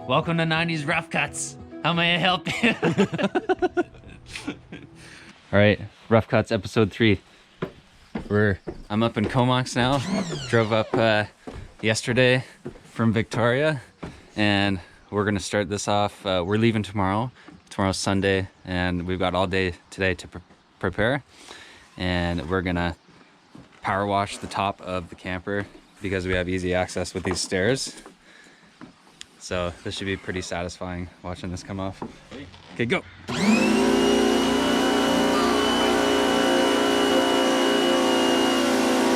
Welcome to 90s Rough Cuts. How may I help you? All right, Rough Cuts episode 3. I'm up in Comox now. Drove up yesterday from Victoria, and we're gonna start this off. We're leaving tomorrow. Tomorrow's Sunday, and we've got all day today to prepare. And we're gonna power wash the top of the camper because we have easy access with these stairs. So this should be pretty satisfying watching this come off. Okay, go.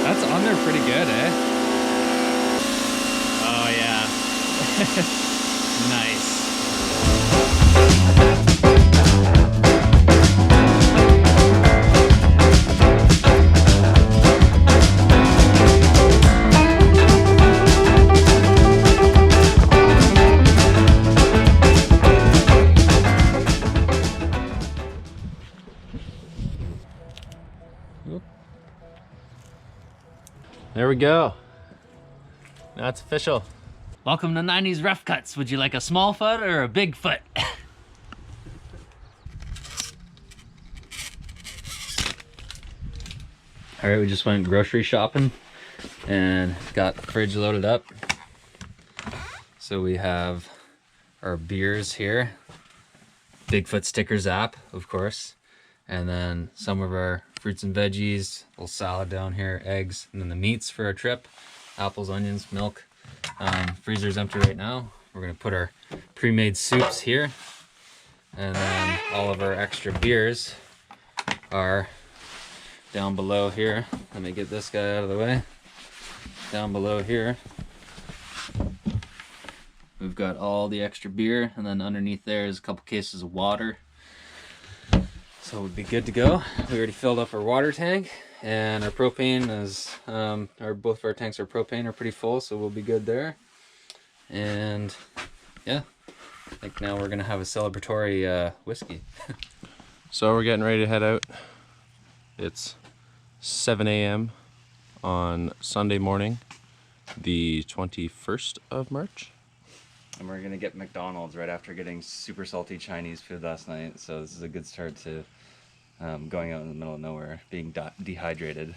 That's on there pretty good, eh? Oh yeah. Nice. There we go. Now it's official. Welcome to 90s Rough Cuts. Would you like a small foot or a big foot? All right, we just went grocery shopping and got the fridge loaded up. So we have our beers here, Bigfoot stickers app, of course, and then some of our fruits and veggies, a little salad down here, eggs, and then the meats for our trip, apples, onions, milk. Freezer's empty right now. We're gonna put our pre-made soups here, and then all of our extra beers are down below here. Let me get this guy out of the way. Down below here, we've got all the extra beer, and then underneath there is a couple cases of water. So we'd be good to go. We already filled up our water tank, and our propane is, both of our tanks are propane are pretty full, so we'll be good there. And yeah, I think now we're gonna have a celebratory whiskey. So we're getting ready to head out. It's 7 a.m. on Sunday morning, the 21st of March. And we're gonna get McDonald's right after getting super salty Chinese food last night. So this is a good start to going out in the middle of nowhere, being dehydrated.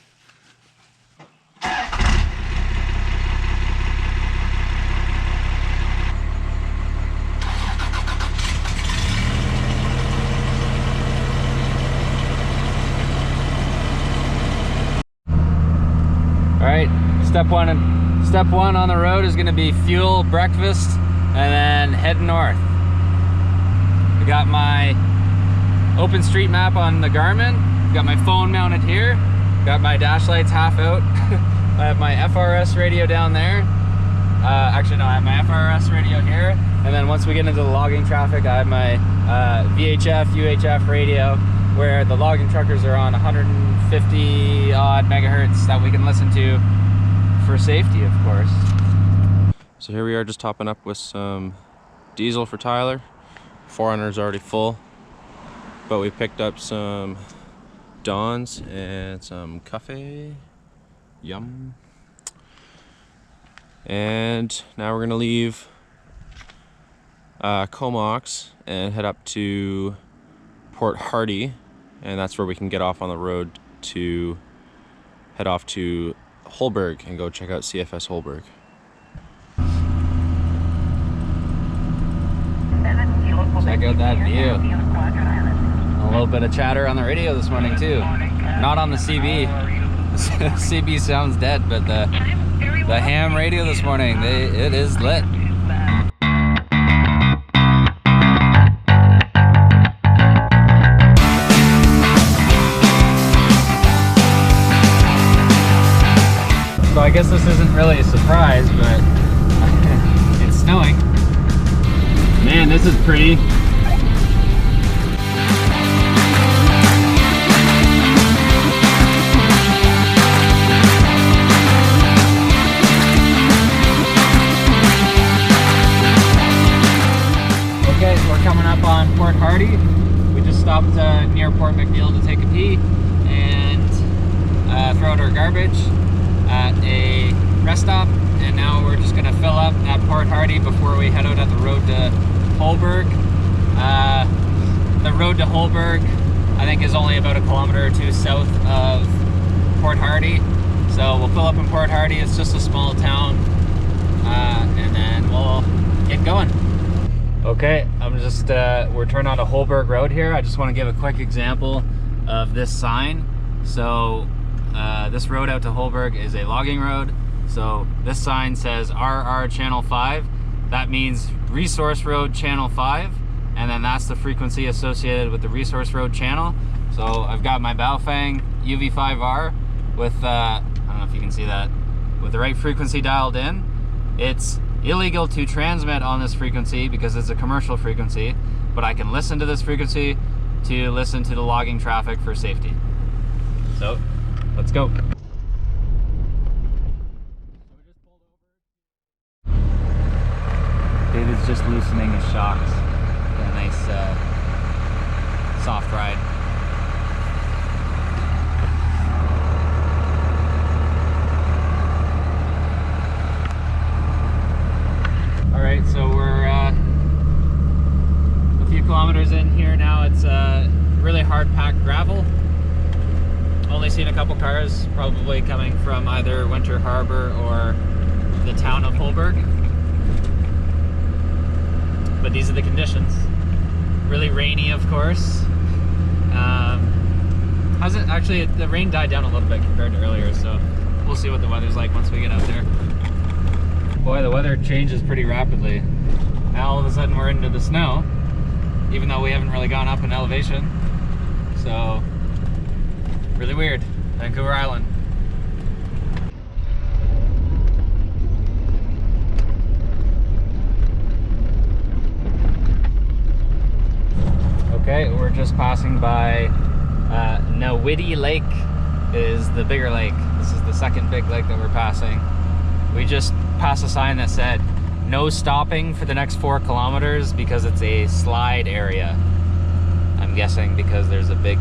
All right, step one on the road is gonna be fuel, breakfast, and then head north. I got my open street map on the Garmin, got my phone mounted here, got my dash lights half out. I have my FRS radio down there. Actually no, I have my FRS radio here, and then once we get into the logging traffic, I have my VHF, UHF radio, where the logging truckers are on 150 odd megahertz that we can listen to for safety, of course. So here we are, just topping up with some diesel for Tyler. 400's already full, but we picked up some Dons and some coffee. Yum. And now we're gonna leave Comox and head up to Port Hardy, and that's where we can get off on the road to head off to Holberg and go check out CFS Holberg. Check out that view. A little bit of chatter on the radio this morning too. Not on the CB. The CB sounds dead, but the ham radio this morning, it is lit. So I guess this isn't really a surprise, but it's snowing. Man, this is pretty. Okay, so we're coming up on Port Hardy. We just stopped near Port McNeil to take a pee and throw out our garbage at a rest stop, and now we're just gonna fill up at Port Hardy before we head out at the road to Holberg. The road to Holberg, I think, is only about 1 kilometer or 2 south of Port Hardy. So we'll fill up in Port Hardy. It's just a small town, and then we'll get going. Okay, we're turned on to Holberg Road here. I just want to give a quick example of this sign. So this road out to Holberg is a logging road. So this sign says RR Channel 5. That means Resource Road Channel 5. And then that's the frequency associated with the Resource Road channel. So I've got my Baofeng UV5R with, I don't know if you can see that, with the right frequency dialed in. It's illegal to transmit on this frequency because it's a commercial frequency, but I can listen to this frequency to listen to the logging traffic for safety. So, let's go. David's just loosening his shocks. A nice soft ride. All right, so we're a few kilometers in here now. It's really hard packed gravel. Only seen a couple cars, probably coming from either Winter Harbor or the town of Holberg. But these are the conditions. Really rainy, of course. How's it? Actually, the rain died down a little bit compared to earlier, so we'll see what the weather's like once we get out there. Boy, the weather changes pretty rapidly. Now all of a sudden we're into the snow, even though we haven't really gone up in elevation. So, really weird. Vancouver Island. Okay, we're just passing by Nahwitti Lake is the bigger lake. This is the second big lake that we're passing. We just passed a sign that said no stopping for the next 4 kilometers because it's a slide area. I'm guessing because there's a big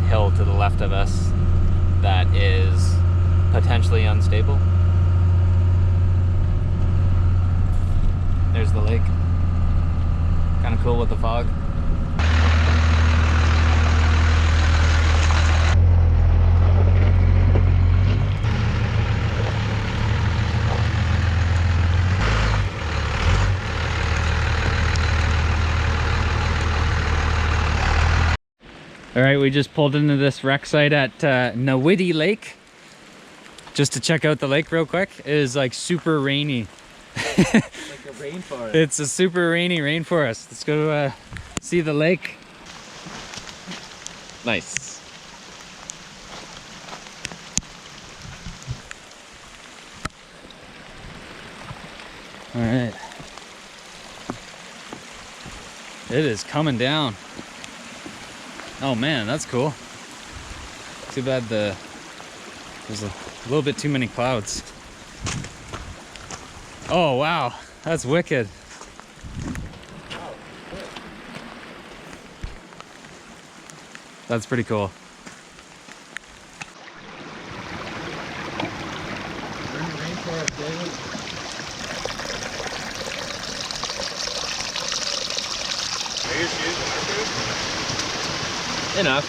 hill to the left of us that is potentially unstable. There's the lake. Kind of cool with the fog. All right, we just pulled into this rec site at Nahwitti Lake just to check out the lake real quick. It is like super rainy. Like a rainforest. It's a super rainy rainforest. Let's go see the lake. Nice. All right. It is coming down. Oh man, that's cool. Too bad there's a little bit too many clouds. Oh wow, that's wicked. That's pretty cool. We're in the rainforest, David. Are your shoes waterproof? Enough.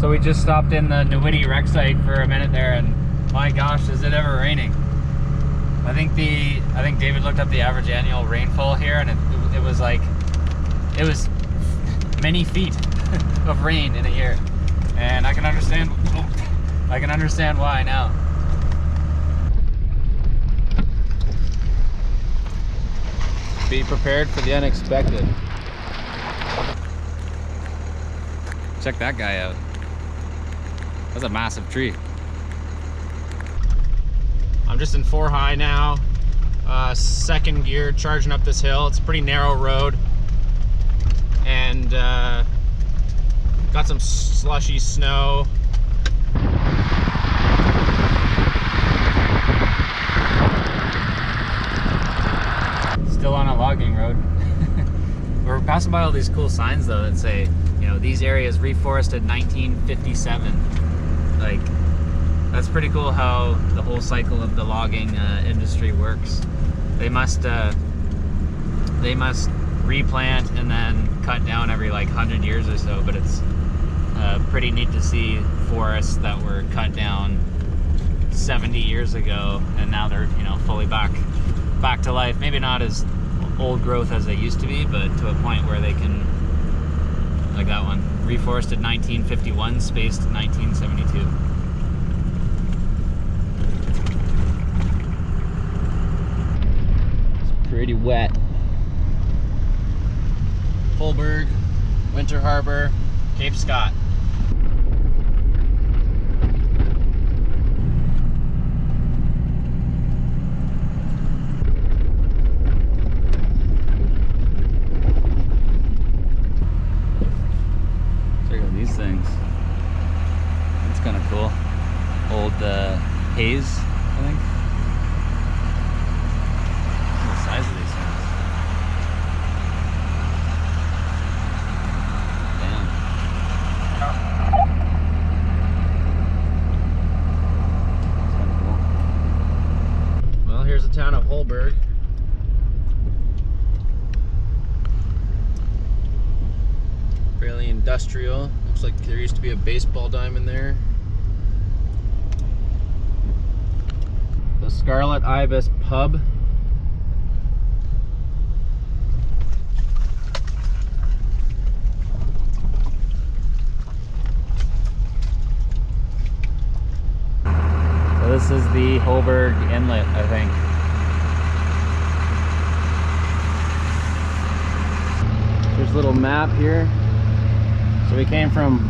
So we just stopped in the Nahwitti Rec Site for a minute there, and my gosh, is it ever raining? I think David looked up the average annual rainfall here, and it was many feet of rain in a year, and I can understand why now. Be prepared for the unexpected. Check that guy out. That's a massive tree. I'm just in 4 high now. Second gear, charging up this hill. It's a pretty narrow road. And got some slushy snow. Still on a logging road. We're passing by all these cool signs though that say, you know, these areas reforested 1957. Like, that's pretty cool how the whole cycle of the logging industry works. They must replant and then cut down every like 100 years or so, but it's pretty neat to see forests that were cut down 70 years ago and now they're, you know, fully back to life. Maybe not as old growth as they used to be, but to a point where they can, like that one, reforested 1951, spaced 1972. It's pretty wet. Holberg, Winter Harbor, Cape Scott. Check out these things. That's kind of cool. Old haze, I think. Look at the size of these things. Damn. That's kind of cool. Well, here's the town of Holberg. Fairly industrial. Looks like there used to be a baseball diamond there. The Scarlet Ibis Pub. So this is the Holberg Inlet, I think. There's a little map here. So we came from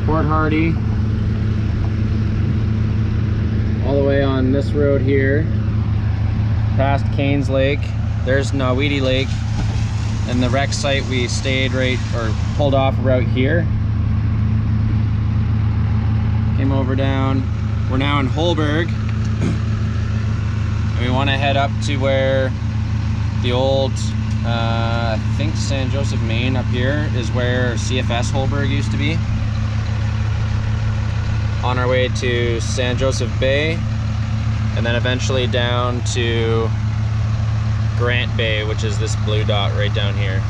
Port Hardy all the way on this road here, past Cairns Lake. There's Nahwitti Lake, and the wreck site we stayed right, or pulled off right here. Came over down. We're now in Holberg, and we want to head up to where the old I think San Joseph, Maine up here is where CFS Holberg used to be. On our way to San Joseph Bay, and then eventually down to Grant Bay, which is this blue dot right down here.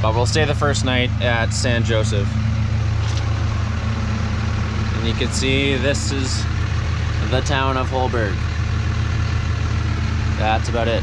But we'll stay the first night at San Joseph. And you can see this is the town of Holberg. That's about it.